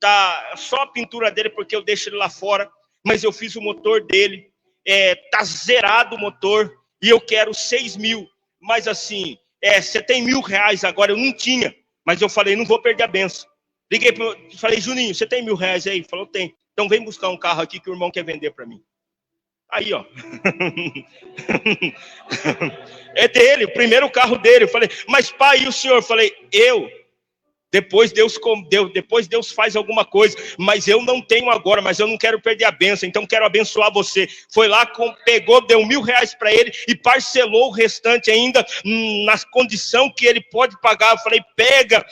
Speaker 2: tá só a pintura dele porque eu deixo ele lá fora, mas eu fiz o motor dele, tá zerado o motor, e eu quero 6.000, mas assim, você tem R$1.000 agora? Eu não tinha. Mas eu falei, não vou perder a benção. Liguei para ele, falei, Juninho, você tem R$1.000 aí? Ele falou, tem. Então vem buscar um carro aqui que o irmão quer vender para mim. Aí, ó. É dele, o primeiro carro dele. Eu falei, mas pai, e o senhor? Eu falei, Depois Deus faz alguma coisa, mas eu não tenho agora, mas eu não quero perder a bênção, então quero abençoar você. Foi lá, pegou, deu R$1.000 para ele e parcelou o restante ainda na condição que ele pode pagar. Eu falei, pega,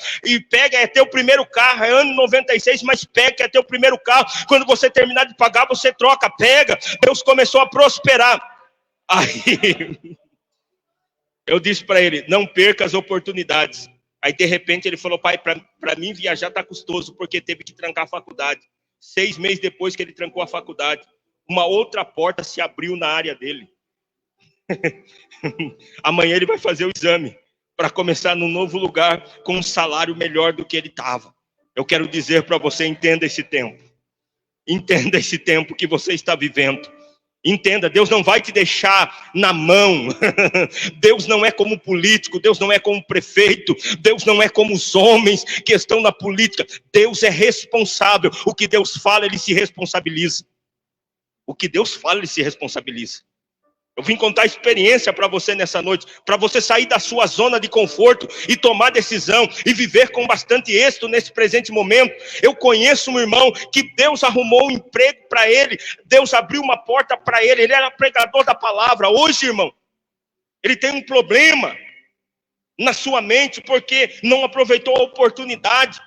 Speaker 2: é teu primeiro carro, é ano 96, mas pega, é teu primeiro carro, quando você terminar de pagar, você troca, pega. Deus começou a prosperar. Aí eu disse para ele, não perca as oportunidades. Aí, de repente, ele falou, pai, para mim viajar está custoso, porque teve que trancar a faculdade. 6 meses depois que ele trancou a faculdade, uma outra porta se abriu na área dele. Amanhã ele vai fazer o exame para começar num novo lugar com um salário melhor do que ele estava. Eu quero dizer para você, entenda esse tempo. Entenda esse tempo que você está vivendo. Entenda, Deus não vai te deixar na mão. Deus não é como político, Deus não é como prefeito, Deus não é como os homens que estão na política. Deus é responsável. O que Deus fala, Ele se responsabiliza. O que Deus fala, Ele se responsabiliza. Eu vim contar experiência para você nessa noite, para você sair da sua zona de conforto e tomar decisão e viver com bastante êxito nesse presente momento. Eu conheço um irmão que Deus arrumou um emprego para ele, Deus abriu uma porta para ele, ele era pregador da palavra. Hoje, irmão, ele tem um problema na sua mente porque não aproveitou a oportunidade.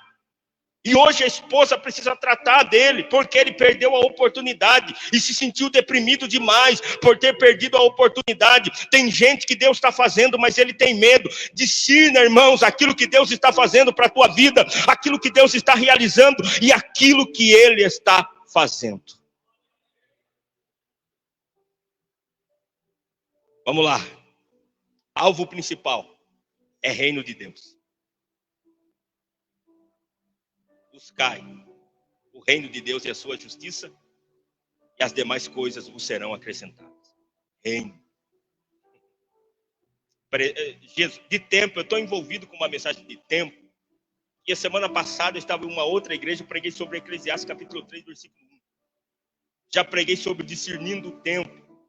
Speaker 2: E hoje a esposa precisa tratar dele, porque ele perdeu a oportunidade e se sentiu deprimido demais por ter perdido a oportunidade. Tem gente que Deus está fazendo, mas ele tem medo. Discirna, irmãos, aquilo que Deus está fazendo para a tua vida, aquilo que Deus está realizando e aquilo que Ele está fazendo. Vamos lá. Alvo principal é reino de Deus. Buscai o reino de Deus e a sua justiça, e as demais coisas vos serão acrescentadas. Reino. De tempo, eu estou envolvido com uma mensagem de tempo. E a semana passada eu estava em uma outra igreja, eu preguei sobre Eclesiastes capítulo 3, versículo 1. Já preguei sobre discernindo o tempo.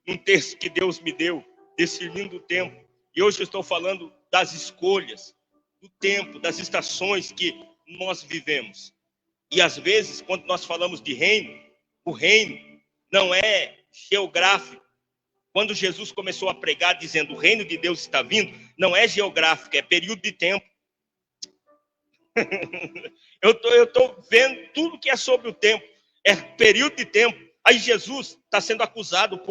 Speaker 2: Um texto que Deus me deu, discernindo o tempo. E hoje eu estou falando das escolhas, do tempo, das estações que nós vivemos. E às vezes, quando nós falamos de reino, o reino não é geográfico. Quando Jesus começou a pregar dizendo o reino de Deus está vindo, não é geográfico, é período de tempo. eu tô vendo tudo que é sobre o tempo, é período de tempo. Aí Jesus está sendo acusado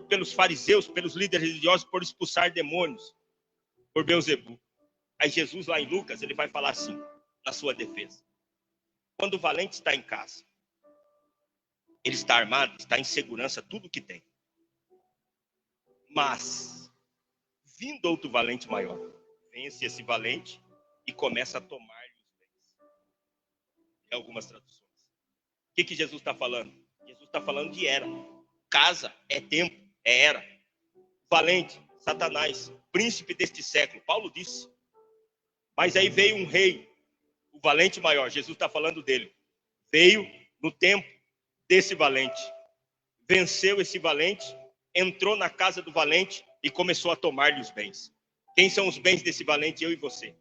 Speaker 2: pelos fariseus, pelos líderes religiosos, por expulsar demônios, por Beelzebu. Aí Jesus, lá em Lucas, ele vai falar assim, na sua defesa. Quando o valente está em casa, ele está armado, está em segurança, tudo que tem. Mas, vindo outro valente maior, vence esse valente e começa a tomar-lhe os bens. Em algumas traduções. O que Jesus está falando? Jesus está falando de era. Casa é tempo, é era. Valente, Satanás, príncipe deste século. Paulo disse. Mas aí veio um rei, o valente maior. Jesus está falando dele. Veio no tempo desse valente. Venceu esse valente, entrou na casa do valente e começou a tomar-lhe os bens. Quem são os bens desse valente? Eu e você.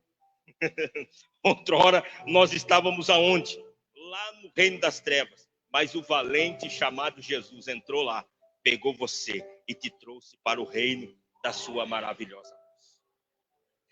Speaker 2: Outrora nós estávamos aonde? Lá no reino das trevas. Mas o valente chamado Jesus entrou lá, pegou você e te trouxe para o reino da sua maravilhosa luz.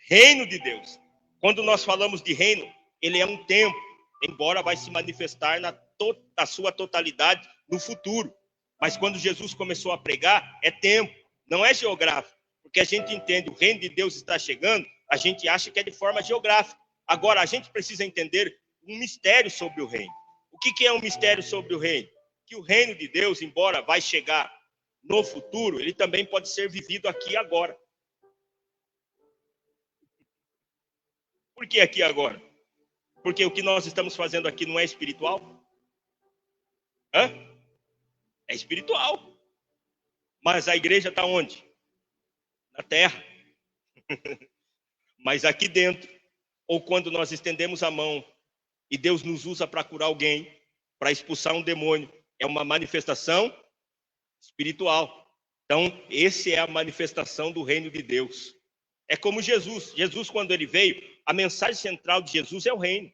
Speaker 2: Reino de Deus. Quando nós falamos de reino, ele é um tempo, embora vai se manifestar na sua totalidade no futuro. Mas quando Jesus começou a pregar, é tempo, não é geográfico. Porque a gente entende, o reino de Deus está chegando, a gente acha que é de forma geográfica. Agora, a gente precisa entender um mistério sobre o reino. O que é um mistério sobre o reino? Que o reino de Deus, embora vai chegar no futuro, ele também pode ser vivido aqui e agora. Por que aqui e agora? Porque o que nós estamos fazendo aqui não é espiritual? É espiritual. Mas a igreja está onde? Na terra. Mas aqui dentro, ou quando nós estendemos a mão e Deus nos usa para curar alguém, para expulsar um demônio, é uma manifestação espiritual. Então, essa é a manifestação do reino de Deus. É como Jesus. Jesus, quando ele veio, a mensagem central de Jesus é o reino.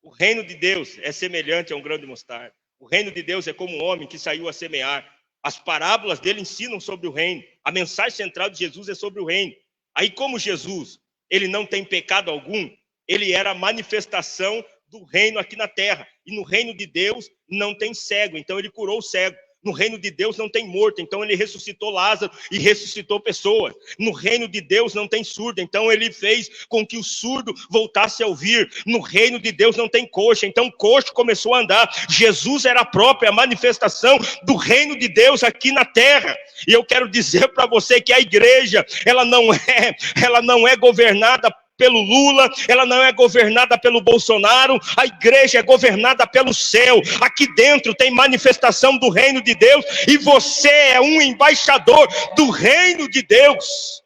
Speaker 2: O reino de Deus é semelhante a um grão de mostarda. O reino de Deus é como um homem que saiu a semear. As parábolas dele ensinam sobre o reino. A mensagem central de Jesus é sobre o reino. Aí, como Jesus, ele não tem pecado algum, ele era a manifestação do reino aqui na terra. E no reino de Deus não tem cego. Então ele curou o cego. No reino de Deus não tem morto, então ele ressuscitou Lázaro e ressuscitou pessoas. No reino de Deus não tem surdo, então ele fez com que o surdo voltasse a ouvir. No reino de Deus não tem coxo, então o coxo começou a andar. Jesus era a própria manifestação do reino de Deus aqui na terra. E eu quero dizer para você que a igreja, ela não é governada pelo Lula, ela não é governada pelo Bolsonaro, a igreja é governada pelo céu. Aqui dentro tem manifestação do reino de Deus e você é um embaixador do reino de Deus.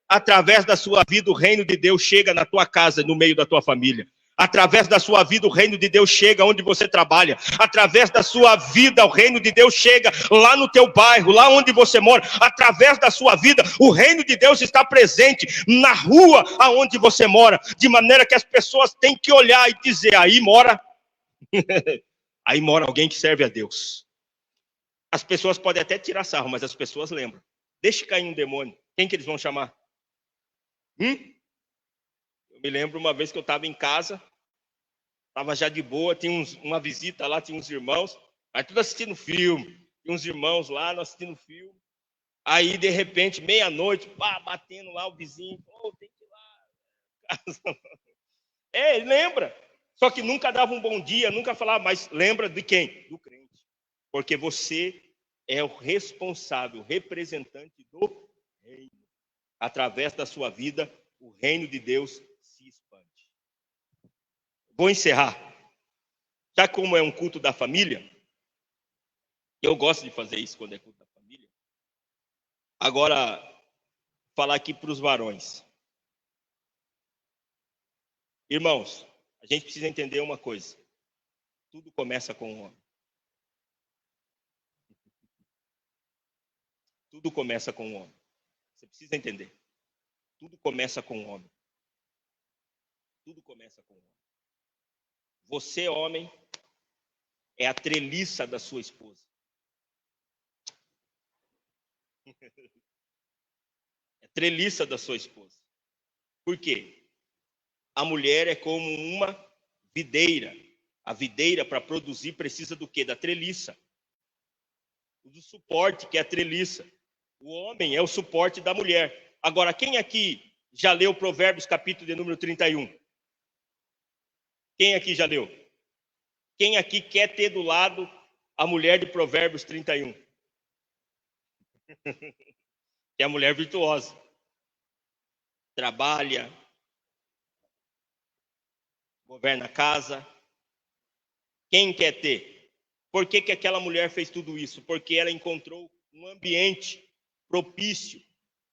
Speaker 2: Através da sua vida, o reino de Deus chega na tua casa, no meio da tua família. Através da sua vida, o reino de Deus chega onde você trabalha. Através da sua vida, o reino de Deus chega lá no teu bairro, lá onde você mora. Através da sua vida, o reino de Deus está presente na rua aonde você mora. De maneira que as pessoas têm que olhar e dizer, aí mora alguém que serve a Deus. As pessoas podem até tirar sarro, mas as pessoas lembram. Deixa cair um demônio. Quem que eles vão chamar? Eu me lembro uma vez que eu estava em casa, estava já de boa, tinha uma visita lá, tinha uns irmãos, aí tudo assistindo filme, tinha uns irmãos lá, nós assistindo filme, aí de repente, meia-noite, batendo lá o vizinho, tem que ir lá. Ele lembra, só que nunca dava um bom dia, nunca falava, mas lembra de quem? Do crente, porque você é o responsável, representante do reino. Através da sua vida, o reino de Deus se expande. Vou encerrar. Já como é um culto da família, eu gosto de fazer isso quando é culto da família. Agora, falar aqui para os varões. Irmãos, a gente precisa entender uma coisa. Tudo começa com o homem. Tudo começa com o homem. Você precisa entender. Tudo começa com o homem. Tudo começa com o homem. Você, homem, é a treliça da sua esposa. É treliça da sua esposa. Por quê? A mulher é como uma videira. A videira, para produzir, precisa do quê? Da treliça. Do suporte, que é a treliça. O homem é o suporte da mulher. Agora, quem aqui já leu Provérbios, capítulo de número 31? Quem aqui já leu? Quem aqui quer ter do lado a mulher de Provérbios 31? É a mulher virtuosa. Trabalha, governa a casa. Quem quer ter? Por que aquela mulher fez tudo isso? Porque ela encontrou um ambiente propício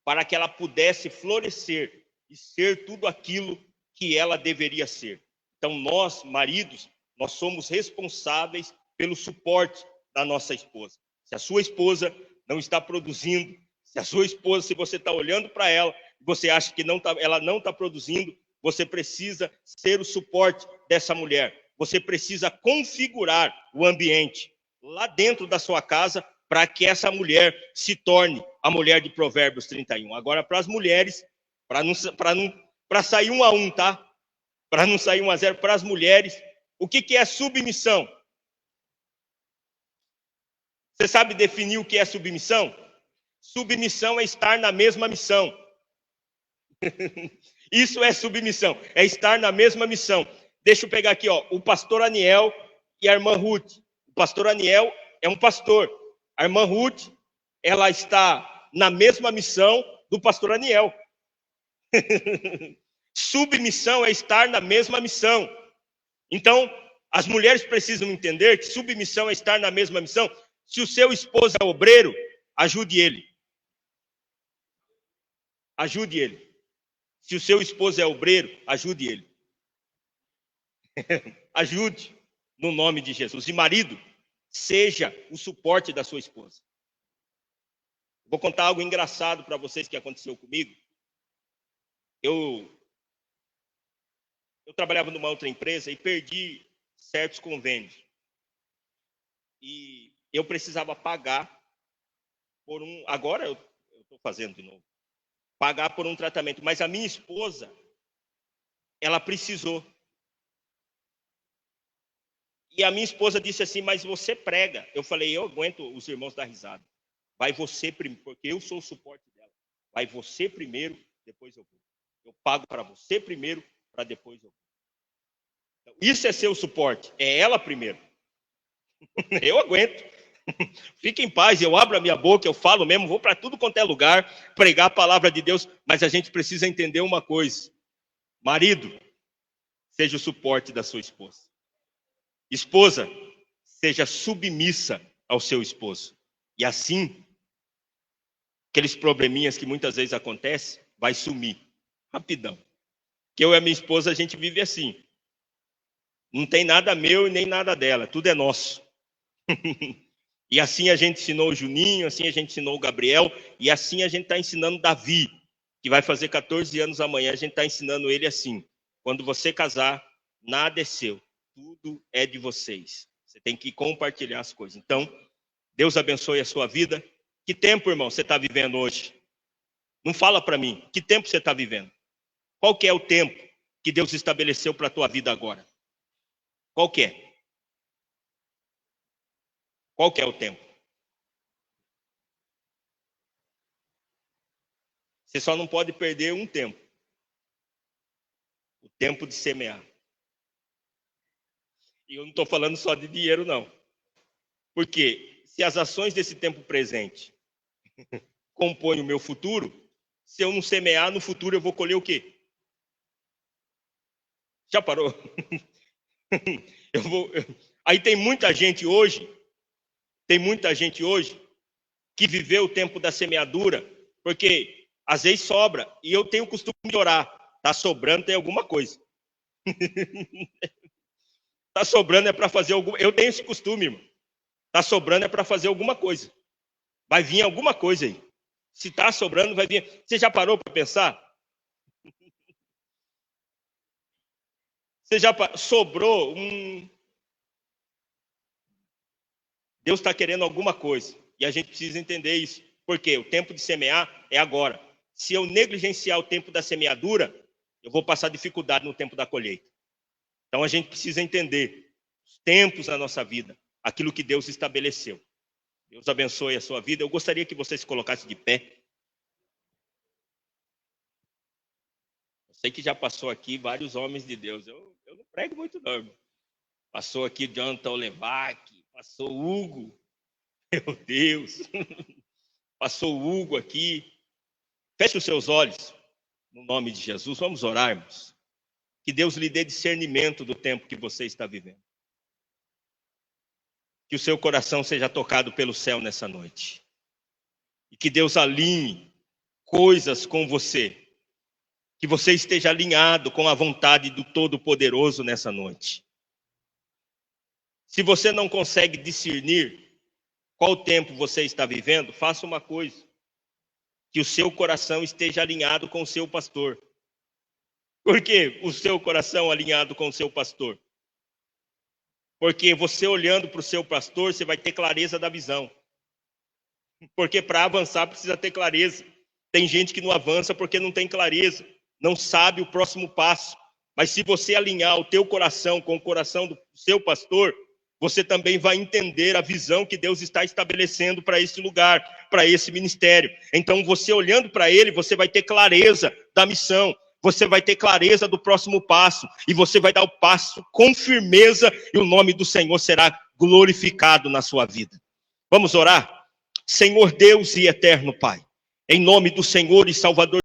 Speaker 2: para que ela pudesse florescer e ser tudo aquilo que ela deveria ser. Então nós, maridos, nós somos responsáveis pelo suporte da nossa esposa. Se a sua esposa não está produzindo, se você está olhando para ela, você acha que ela não está produzindo, você precisa ser o suporte dessa mulher. Você precisa configurar o ambiente lá dentro da sua casa para que essa mulher se torne a mulher de Provérbios 31. Agora, para as mulheres, para sair 1-1, tá? Para não sair 1-0, para as mulheres, o que é submissão? Você sabe definir o que é submissão? Submissão é estar na mesma missão. Isso é submissão, é estar na mesma missão. Deixa eu pegar aqui, o pastor Aniel e a irmã Ruth. O pastor Aniel é um pastor. A irmã Ruth, ela está na mesma missão do pastor Aniel. Submissão é estar na mesma missão. Então, as mulheres precisam entender que submissão é estar na mesma missão. Se o seu esposo é obreiro, ajude ele. Ajude ele. Se o seu esposo é obreiro, ajude ele. Ajude, no nome de Jesus. E marido, seja o suporte da sua esposa. Vou contar algo engraçado para vocês que aconteceu comigo. Eu trabalhava numa outra empresa e perdi certos convênios. E eu precisava pagar por agora eu estou fazendo de novo. Pagar por um tratamento. Mas a minha esposa, ela precisou. E a minha esposa disse assim, mas você prega. Eu falei, eu aguento os irmãos dar risada. Vai você primeiro, porque eu sou o suporte dela. Vai você primeiro, depois eu vou. Eu pago para você primeiro, para depois eu vou. Então, isso é ser o suporte, é ela primeiro. Eu aguento. Fique em paz, eu abro a minha boca, eu falo mesmo, vou para tudo quanto é lugar, pregar a palavra de Deus, mas a gente precisa entender uma coisa. Marido, seja o suporte da sua esposa. Esposa, seja submissa ao seu esposo. E assim, aqueles probleminhas que muitas vezes acontecem, vai sumir, rapidão. Que eu e a minha esposa, a gente vive assim. Não tem nada meu e nem nada dela, tudo é nosso. E assim a gente ensinou o Juninho, assim a gente ensinou o Gabriel, e assim a gente está ensinando Davi, que vai fazer 14 anos amanhã, a gente está ensinando ele assim. Quando você casar, nada é seu, tudo é de vocês. Você tem que compartilhar as coisas. Então, Deus abençoe a sua vida. Que tempo, irmão, você está vivendo hoje? Não fala para mim, que tempo você está vivendo? Qual que é o tempo que Deus estabeleceu para a tua vida agora? Qual que é? Qual que é o tempo? Você só não pode perder um tempo. O tempo de semear. E eu não estou falando só de dinheiro, não. Porque se as ações desse tempo presente compõem o meu futuro, se eu não semear, no futuro eu vou colher o quê? Já parou? Aí tem muita gente hoje que viveu o tempo da semeadura, porque às vezes sobra, e eu tenho o costume de orar, está sobrando, tem alguma coisa. Está sobrando é para fazer alguma... Eu tenho esse costume, irmão. Está sobrando é para fazer alguma coisa. Vai vir alguma coisa aí. Se está sobrando, vai vir... Você já parou para pensar? Você já sobrou um... Deus está querendo alguma coisa. E a gente precisa entender isso. Porque o tempo de semear é agora. Se eu negligenciar o tempo da semeadura, eu vou passar dificuldade no tempo da colheita. Então a gente precisa entender os tempos da nossa vida, aquilo que Deus estabeleceu. Deus abençoe a sua vida. Eu gostaria que você se colocasse de pé. Eu sei que já passou aqui vários homens de Deus. Eu não prego muito não, irmão. Passou aqui Jonathan Olevac, passou Hugo. Meu Deus. Passou o Hugo aqui. Feche os seus olhos, no nome de Jesus. Vamos orar, irmãos. Que Deus lhe dê discernimento do tempo que você está vivendo. Que o seu coração seja tocado pelo céu nessa noite. E que Deus alinhe coisas com você. Que você esteja alinhado com a vontade do Todo-Poderoso nessa noite. Se você não consegue discernir qual tempo você está vivendo, faça uma coisa. Que o seu coração esteja alinhado com o seu pastor. Por que o seu coração alinhado com o seu pastor? Porque você olhando para o seu pastor, você vai ter clareza da visão. Porque para avançar precisa ter clareza. Tem gente que não avança porque não tem clareza, não sabe o próximo passo. Mas se você alinhar o teu coração com o coração do seu pastor, você também vai entender a visão que Deus está estabelecendo para esse lugar, para esse ministério. Então você olhando para ele, você vai ter clareza da missão. Você vai ter clareza do próximo passo. E você vai dar o passo com firmeza. E o nome do Senhor será glorificado na sua vida. Vamos orar? Senhor Deus e eterno Pai. Em nome do Senhor e Salvador